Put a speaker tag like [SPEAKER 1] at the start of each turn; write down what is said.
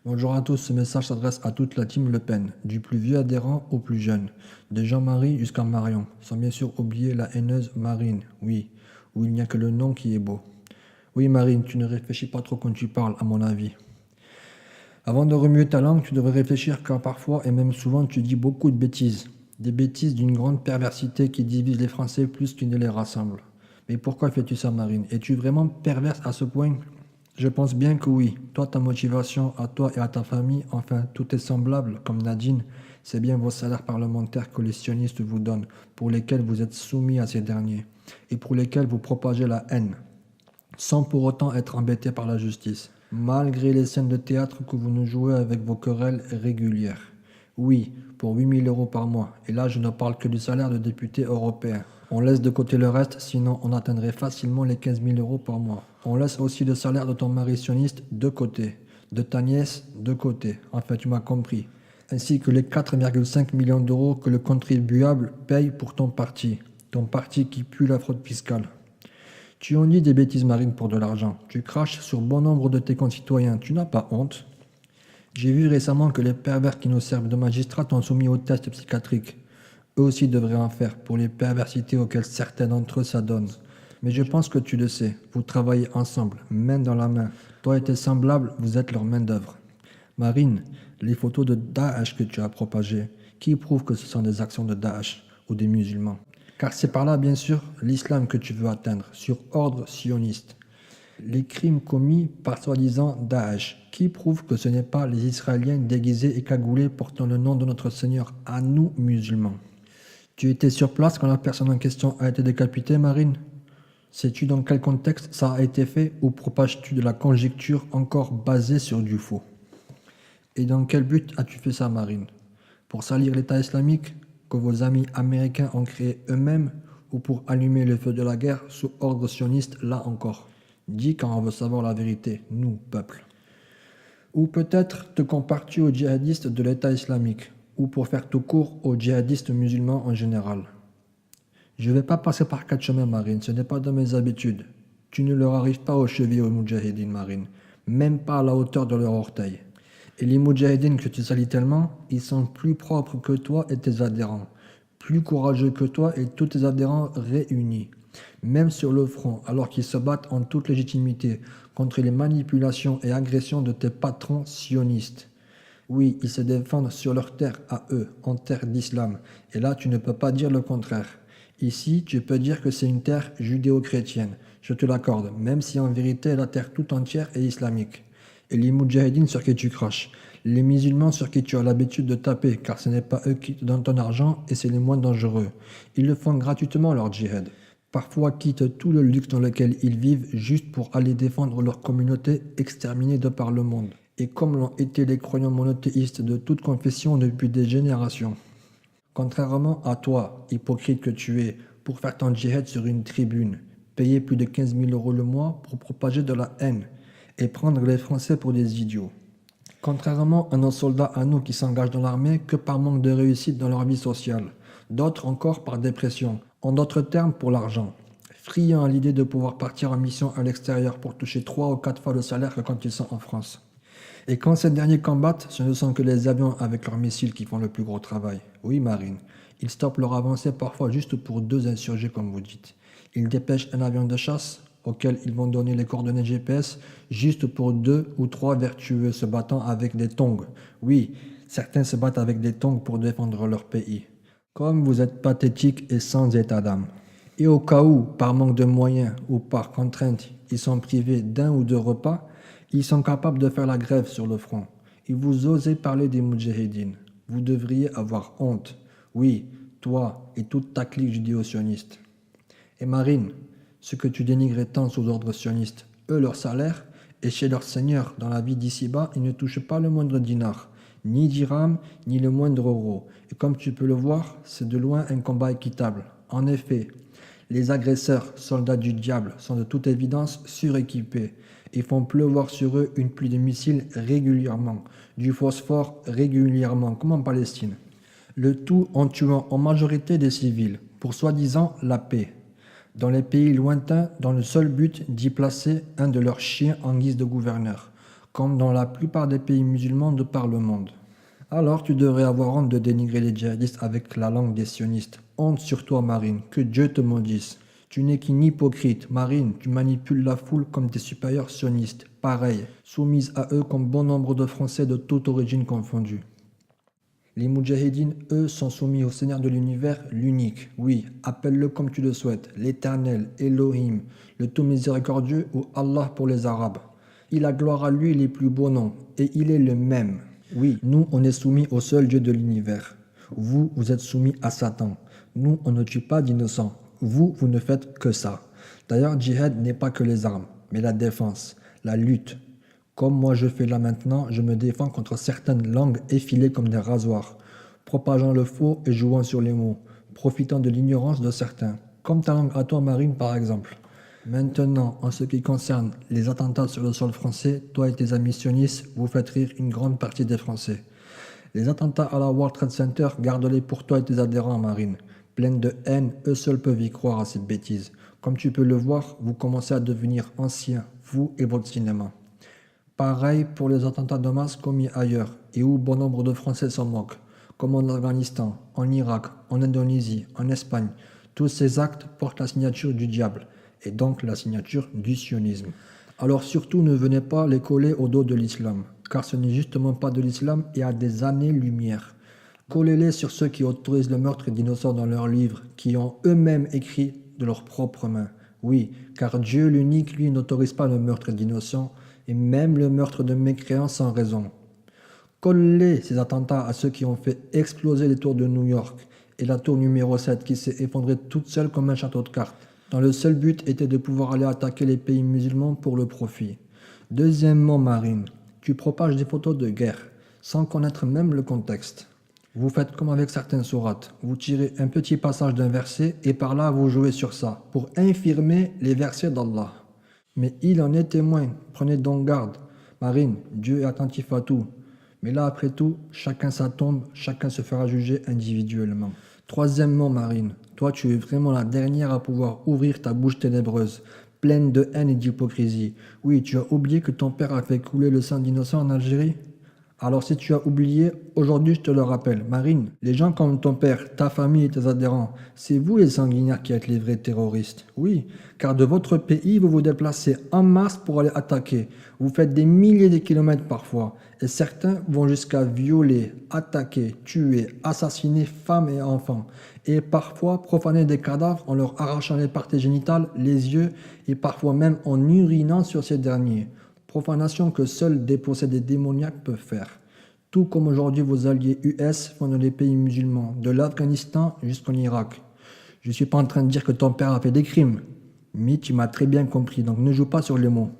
[SPEAKER 1] Bonjour à tous, ce message s'adresse à toute la team Le Pen, du plus vieux adhérent au plus jeune, de Jean-Marie jusqu'à Marion, sans bien sûr oublier la haineuse Marine, oui, où il n'y a que le nom qui est beau. Oui Marine, tu ne réfléchis pas trop quand tu parles, à mon avis. Avant de remuer ta langue, tu devrais réfléchir car parfois et même souvent tu dis beaucoup de bêtises. Des bêtises d'une grande perversité qui divise les Français plus qu'il ne les rassemble. Mais pourquoi fais-tu ça Marine? Es-tu vraiment perverse à ce point? Je pense bien que oui. Toi, ta motivation, à toi et à ta famille, enfin, tout est semblable, comme Nadine, c'est bien vos salaires parlementaires que les sionistes vous donnent, pour lesquels vous êtes soumis à ces derniers, et pour lesquels vous propagez la haine, sans pour autant être embêté par la justice, malgré les scènes de théâtre que vous nous jouez avec vos querelles régulières. Oui, pour 8 000 € par mois, et là je ne parle que du salaire de député européen. On laisse de côté le reste, sinon on atteindrait facilement les 15 000 € par mois. On laisse aussi le salaire de ton mari sioniste de côté, de ta nièce de côté, enfin tu m'as compris, ainsi que les 4,5 millions d'euros que le contribuable paye pour ton parti qui pue la fraude fiscale. Tu en dis des bêtises marines pour de l'argent. Tu craches sur bon nombre de tes concitoyens. Tu n'as pas honte? J'ai vu récemment que les pervers qui nous servent de magistrats t'ont soumis au test psychiatrique. Eux aussi devraient en faire pour les perversités auxquelles certains d'entre eux s'adonnent. Mais je pense que tu le sais. Vous travaillez ensemble, main dans la main. Toi et tes semblables, vous êtes leur main-d'œuvre. Marine, les photos de Daesh que tu as propagées, qui prouvent que ce sont des actions de Daesh ou des musulmans? Car c'est par là, bien sûr, l'islam que tu veux atteindre, sur ordre sioniste. Les crimes commis par soi-disant Daesh, qui prouvent que ce n'est pas les Israéliens déguisés et cagoulés portant le nom de notre Seigneur à nous, musulmans. Tu étais sur place quand la personne en question a été décapitée, Marine? Sais-tu dans quel contexte ça a été fait ou propages-tu de la conjecture encore basée sur du faux? Et dans quel but as-tu fait ça, Marine? Pour salir l'État islamique que vos amis américains ont créé eux-mêmes ou pour allumer le feu de la guerre sous ordre sioniste, là encore? Dis quand on veut savoir la vérité, nous, peuple. Ou peut-être te compares-tu aux djihadistes de l'État islamique, ou pour faire tout court aux djihadistes musulmans en général. Je ne vais pas passer par quatre chemins, Marine, ce n'est pas dans mes habitudes. Tu ne leur arrives pas aux chevilles aux moudjahidines, Marine, même pas à la hauteur de leur orteil. Et les moudjahidines que tu salis tellement, ils sont plus propres que toi et tes adhérents, plus courageux que toi et tous tes adhérents réunis. Même sur le front, alors qu'ils se battent en toute légitimité contre les manipulations et agressions de tes patrons sionistes. Oui, ils se défendent sur leur terre à eux, en terre d'islam. Et là, tu ne peux pas dire le contraire. Ici, tu peux dire que c'est une terre judéo-chrétienne. Je te l'accorde, même si en vérité la terre tout entière est islamique. Et les moudjahidines sur qui tu craches, les musulmans sur qui tu as l'habitude de taper, car ce n'est pas eux qui te donnent ton argent et c'est les moins dangereux. Ils le font gratuitement leur djihad. Parfois quittent tout le luxe dans lequel ils vivent juste pour aller défendre leur communauté exterminée de par le monde. Et comme l'ont été les croyants monothéistes de toute confession depuis des générations. Contrairement à toi, hypocrite que tu es, pour faire ton djihad sur une tribune, payer plus de 15 000 € le mois pour propager de la haine et prendre les Français pour des idiots. Contrairement à nos soldats à nous qui s'engagent dans l'armée que par manque de réussite dans leur vie sociale, d'autres encore par dépression, en d'autres termes pour l'argent, friands à l'idée de pouvoir partir en mission à l'extérieur pour toucher 3 ou 4 fois le salaire que quand ils sont en France. Et quand ces derniers combattent, ce ne sont que les avions avec leurs missiles qui font le plus gros travail. Oui, Marine, ils stoppent leur avancée parfois juste pour 2 insurgés comme vous dites. Ils dépêchent un avion de chasse auquel ils vont donner les coordonnées GPS juste pour 2 ou 3 vertueux se battant avec des tongs. Oui, certains se battent avec des tongs pour défendre leur pays. Comme vous êtes pathétique et sans état d'âme. Et au cas où, par manque de moyens ou par contrainte, ils sont privés d'un ou 2 repas, ils sont capables de faire la grève sur le front. Et vous osez parler des moudjahidines. Vous devriez avoir honte. Oui, toi et toute ta clique judéo-sioniste. Et Marine, ce que tu dénigrais tant sous ordre sioniste, eux leur salaire, et chez leur seigneur dans la vie d'ici-bas, ils ne touchent pas le moindre dinar, ni dirham, ni le moindre euro. Et comme tu peux le voir, c'est de loin un combat équitable. En effet, les agresseurs, soldats du diable, sont de toute évidence suréquipés et font pleuvoir sur eux une pluie de missiles régulièrement, du phosphore régulièrement, comme en Palestine. Le tout en tuant en majorité des civils, pour soi-disant la paix, dans les pays lointains dans le seul but d'y placer un de leurs chiens en guise de gouverneur, comme dans la plupart des pays musulmans de par le monde. Alors tu devrais avoir honte de dénigrer les djihadistes avec la langue des sionistes. Honte sur toi, Marine, que Dieu te maudisse. Tu n'es qu'une hypocrite, Marine, tu manipules la foule comme tes supérieurs sionistes, pareil, soumise à eux comme bon nombre de Français de toute origine confondue. Les Moudjahidines, eux, sont soumis au Seigneur de l'univers, l'unique, oui, appelle-le comme tu le souhaites, l'Éternel, Elohim, le tout miséricordieux ou Allah pour les Arabes. Il a gloire à lui les plus beaux noms, et il est le même. Oui, nous, on est soumis au seul Dieu de l'univers. Vous, vous êtes soumis à Satan. Nous, on ne tue pas d'innocents. Vous, vous ne faites que ça. D'ailleurs, djihad n'est pas que les armes, mais la défense, la lutte. Comme moi je fais là maintenant, je me défends contre certaines langues effilées comme des rasoirs, propageant le faux et jouant sur les mots, profitant de l'ignorance de certains. Comme ta langue à toi, Marine, par exemple. Maintenant, en ce qui concerne les attentats sur le sol français, toi et tes amis sionistes, vous faites rire une grande partie des Français. Les attentats à la World Trade Center, garde-les pour toi et tes adhérents, Marine. Pleine de haine, eux seuls peuvent y croire à cette bêtise. Comme tu peux le voir, vous commencez à devenir anciens, vous et votre cinéma. Pareil pour les attentats de masse commis ailleurs, et où bon nombre de Français s'en moquent, comme en Afghanistan, en Irak, en Indonésie, en Espagne. Tous ces actes portent la signature du diable, et donc la signature du sionisme. Alors surtout ne venez pas les coller au dos de l'islam, car ce n'est justement pas de l'islam et à des années-lumière. Collez-les sur ceux qui autorisent le meurtre d'innocents dans leurs livres, qui ont eux-mêmes écrit de leurs propres mains. Oui, car Dieu l'unique, lui, n'autorise pas le meurtre d'innocents, et même le meurtre de mécréants sans raison. Collez ces attentats à ceux qui ont fait exploser les tours de New York et la tour numéro 7 qui s'est effondrée toute seule comme un château de cartes, dont le seul but était de pouvoir aller attaquer les pays musulmans pour le profit. Deuxièmement, Marine, tu propages des photos de guerre, sans connaître même le contexte. Vous faites comme avec certaines sourates, vous tirez un petit passage d'un verset et par là vous jouez sur ça, pour infirmer les versets d'Allah. Mais il en est témoin, prenez donc garde. Marine, Dieu est attentif à tout. Mais là, après tout, chacun sa tombe, chacun se fera juger individuellement. Troisièmement, Marine, toi tu es vraiment la dernière à pouvoir ouvrir ta bouche ténébreuse, pleine de haine et d'hypocrisie. Oui, tu as oublié que ton père a fait couler le sang d'innocents en Algérie? Alors si tu as oublié, aujourd'hui je te le rappelle. Marine, les gens comme ton père, ta famille et tes adhérents, c'est vous les sanguinaires qui êtes les vrais terroristes. Oui, car de votre pays, vous vous déplacez en masse pour aller attaquer. Vous faites des milliers de kilomètres parfois. Et certains vont jusqu'à violer, attaquer, tuer, assassiner femmes et enfants. Et parfois profaner des cadavres en leur arrachant les parties génitales, les yeux et parfois même en urinant sur ces derniers. Profanation que seuls des possédés démoniaques peuvent faire. Tout comme aujourd'hui vos alliés US font dans les pays musulmans, de l'Afghanistan jusqu'en Irak. Je ne suis pas en train de dire que ton père a fait des crimes, mais tu m'as très bien compris, donc ne joue pas sur les mots.